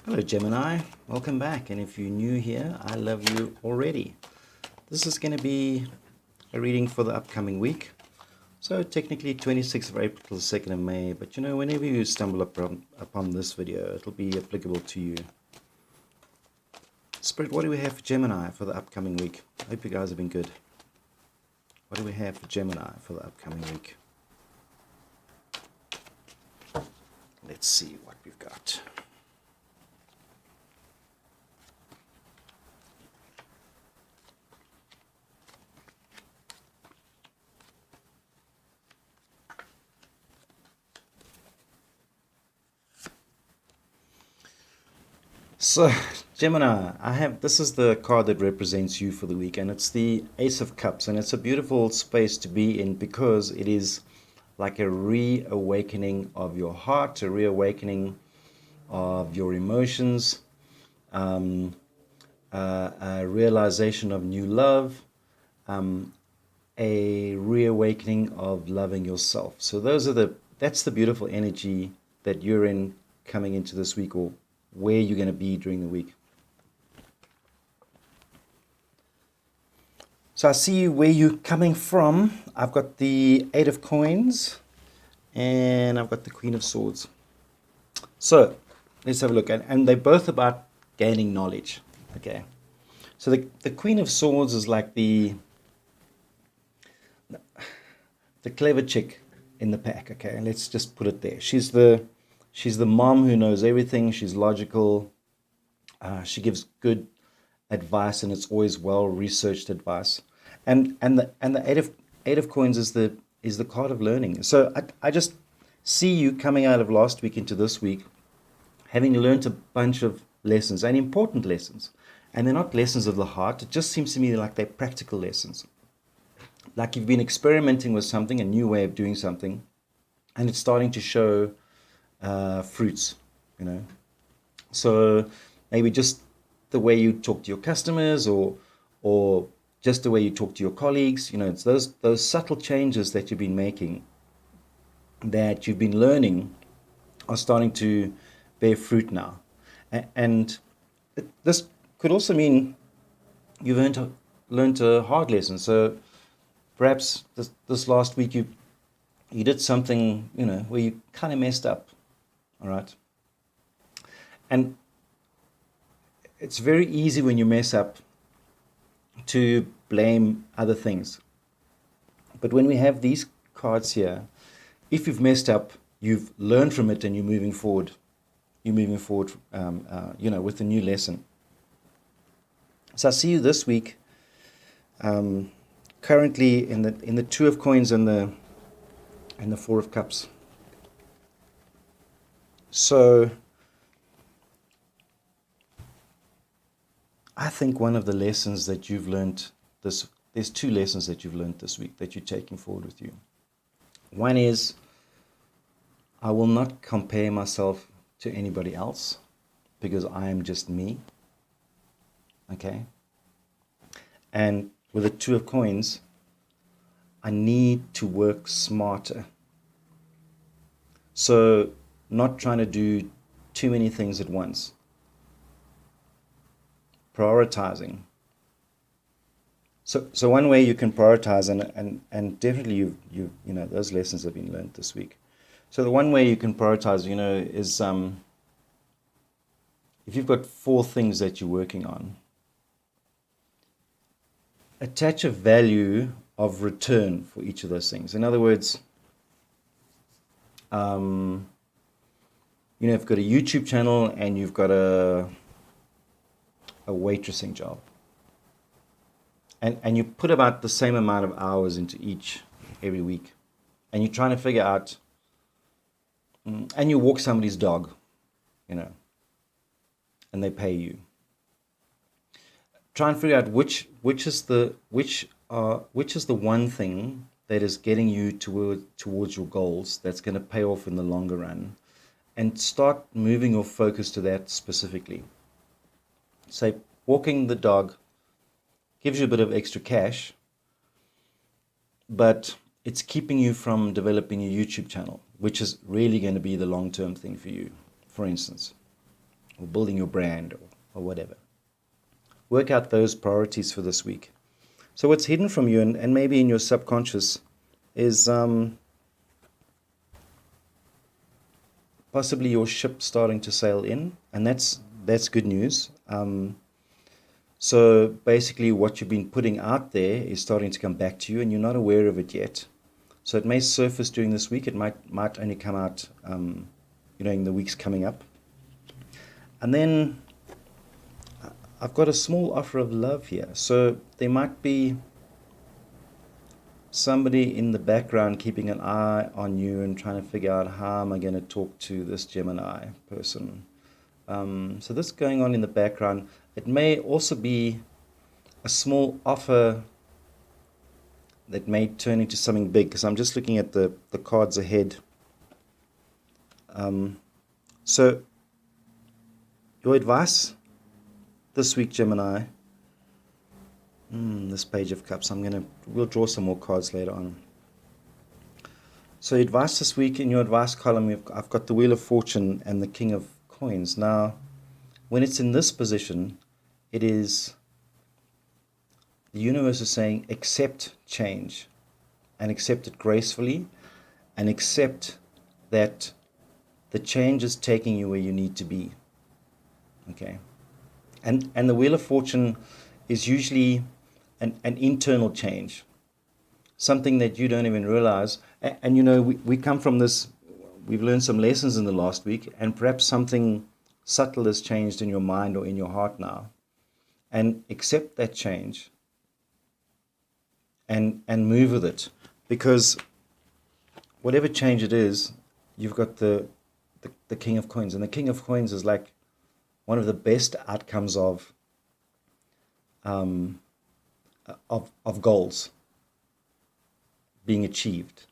Hello Gemini, welcome back, and if you're new here, I love you already. This is going to be a reading for the upcoming week. So technically 26th of April to the 2nd of May, but whenever you stumble upon this video, it'll be applicable to you. Spirit, what do we have for Gemini for the upcoming week? I hope you guys have been good. What do we have for Gemini for the upcoming week? Let's see what we've got. So, Gemini, this is the card that represents you for the week, and it's the Ace of Cups, and it's a beautiful space to be in because it is like a reawakening of your heart, a reawakening of your emotions, a realization of new love, a reawakening of loving yourself. So that's the beautiful energy that you're in coming into this week, or where you're going to be during the week. So I see where you're coming from. I've got the Eight of Coins and I've got the Queen of Swords. So let's have a look. And they're both about gaining knowledge. Okay. So the Queen of Swords is like the clever chick in the pack. Okay. Let's just put it there. She's the mom who knows everything. She's logical. She gives good advice, and it's always well researched advice. And the Eight of Coins is the card of learning. So I just see you coming out of last week into this week, having learned a bunch of lessons, and important lessons. And they're not lessons of the heart. It just seems to me like they're practical lessons. Like you've been experimenting with something, a new way of doing something, and it's starting to show fruits, So maybe just the way you talk to your customers, or just the way you talk to your colleagues. It's those subtle changes that you've been making, that you've been learning, are starting to bear fruit now. And this could also mean you've learned a hard lesson. So perhaps this last week you did something, where you kind of messed up. All right. And it's very easy when you mess up to blame other things. But when we have these cards here, if you've messed up, you've learned from it and you're moving forward. You're moving forward, with a new lesson. So I see you this week, currently in the Two of Coins and the Four of Cups. So I think one of the lessons that you've learned there's two lessons that you've learned this week that you're taking forward with you. One is, I will not compare myself to anybody else because I am just me. Okay? And with the Two of Coins, I need to work smarter. So not trying to do too many things at once. Prioritizing. So one way you can prioritize, and definitely you those lessons have been learned this week. So the one way you can prioritize, is if you've got 4 things that you're working on, attach a value of return for each of those things. In other words, you've got a YouTube channel and you've got a waitressing job. And you put about the same amount of hours into each every week. And you're trying to figure out, and you walk somebody's dog, and they pay you. Try and figure out which is the one thing that is getting you towards your goals, that's going to pay off in the longer run, and start moving your focus to that specifically. Say, walking the dog gives you a bit of extra cash, but it's keeping you from developing a YouTube channel, which is really going to be the long-term thing for you, for instance. or building your brand or whatever. Work out those priorities for this week. So what's hidden from you and maybe in your subconscious is possibly your ship starting to sail in, and that's good news. So basically what you've been putting out there is starting to come back to you and you're not aware of it yet. So it may surface during this week. It might only come out in the weeks coming up. And then I've got a small offer of love here. So there might be somebody in the background keeping an eye on you and trying to figure out how am I going to talk to this Gemini person. So this going on in the background. It may also be a small offer that may turn into something big, because I'm just looking at the cards ahead. So your advice this week, Gemini, this Page of Cups, we'll draw some more cards later on. So advice this week, in your advice column, I've got the Wheel of Fortune and the King of Coins. Now, when it's in this position, it is, the universe is saying, accept change and accept it gracefully and accept that the change is taking you where you need to be. Okay. And the Wheel of Fortune is usually an internal change, something that you don't even realize. And we come from this, we've learned some lessons in the last week, and perhaps something subtle has changed in your mind or in your heart now. And accept that change and move with it, because whatever change it is, you've got the King of Coins, and the King of Coins is like one of the best outcomes of goals being achieved.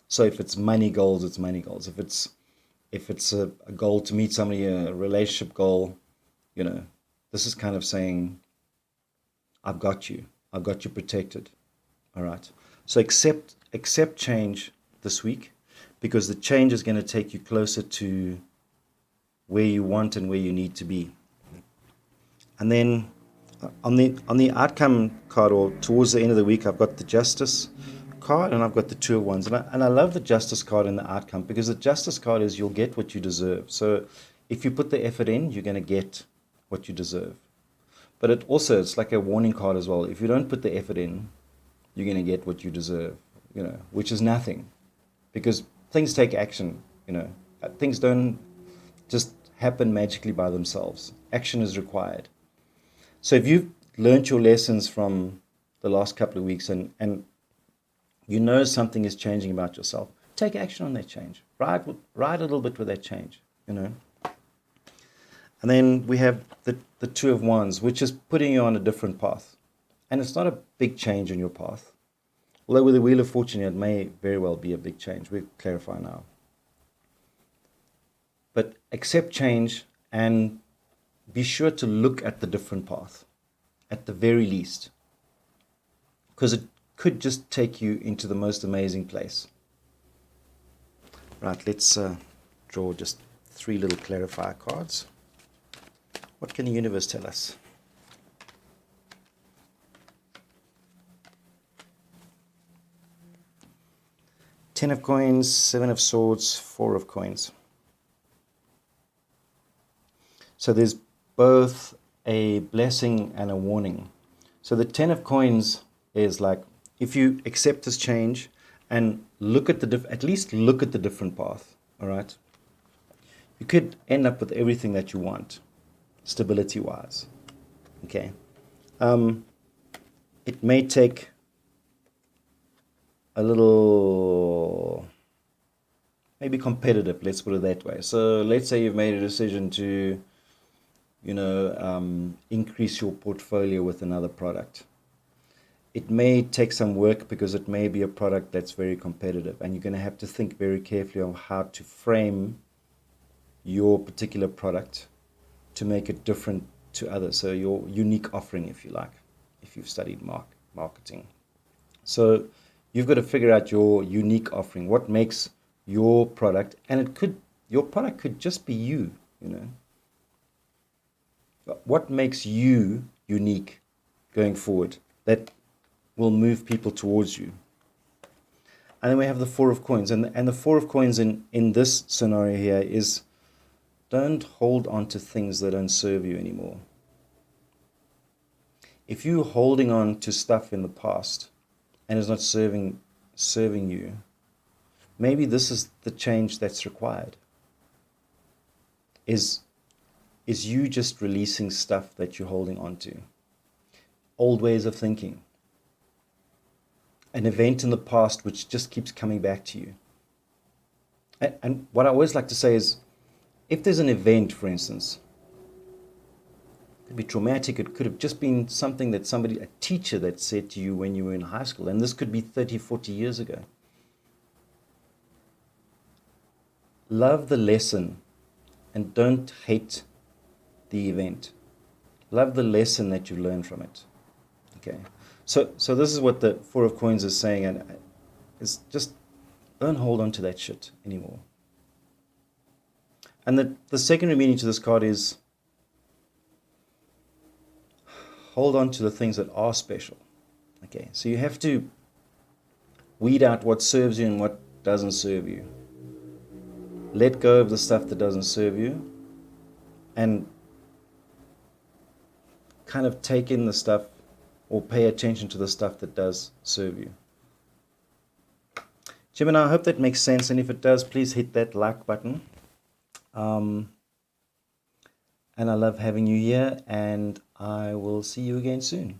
So if it's money goals, it's money goals. If it's a goal to meet somebody, a relationship goal, this is kind of saying, I've got you protected. All right. So accept change this week, because the change is going to take you closer to where you want and where you need to be. And then on the outcome card, or towards the end of the week, I've got the Justice card and I've got the Two of Wands. And I love the Justice card in the outcome, because the Justice card is you'll get what you deserve. So if you put the effort in, you're going to get what you deserve. But it's like a warning card as well. If you don't put the effort in, you're going to get what you deserve, which is nothing, because things take action. Things don't just happen magically by themselves. Action is required. So if you've learned your lessons from the last couple of weeks and something is changing about yourself, take action on that change. Ride a little bit with that change, And then we have the Two of Wands, which is putting you on a different path. And it's not a big change in your path. Although with the Wheel of Fortune, it may very well be a big change. We'll clarify now. But accept change and be sure to look at the different path, at the very least, because it could just take you into the most amazing place. Right, let's draw just 3 little clarifier cards. What can the universe tell us? Ten of Coins, 7 of Swords, 4 of Coins. So there's both a blessing and a warning. So the 10 of Coins is like, if you accept this change and look at at least look at the different path, all right? You could end up with everything that you want, stability-wise, okay? It may take a little, maybe competitive, let's put it that way. So let's say you've made a decision to, increase your portfolio with another product. It may take some work, because it may be a product that's very competitive, and you're going to have to think very carefully on how to frame your particular product to make it different to others. So your unique offering, if you like, if you've studied marketing. So you've got to figure out your unique offering, what makes your product, and your product could just be you, What makes you unique going forward that will move people towards you? And then we have the Four of Coins. And the Four of Coins in this scenario here is, don't hold on to things that don't serve you anymore. If you're holding on to stuff in the past and is not serving you, maybe this is the change that's required. Is you just releasing stuff that you're holding on to. Old ways of thinking. An event in the past which just keeps coming back to you. And what I always like to say is, if there's an event, for instance, it could be traumatic, it could have just been something that a teacher that said to you when you were in high school, and this could be 30, 40 years ago. Love the lesson and don't hate the event. Love the lesson that you learned from it. Okay. So this is what the Four of Coins is saying, and it's just don't hold on to that shit anymore. And the secondary meaning to this card is hold on to the things that are special. Okay, so you have to weed out what serves you and what doesn't serve you. Let go of the stuff that doesn't serve you and kind of take in the stuff or pay attention to the stuff that does serve you. Gemini, I hope that makes sense, and if it does, please hit that like button. And I love having you here, and I will see you again soon.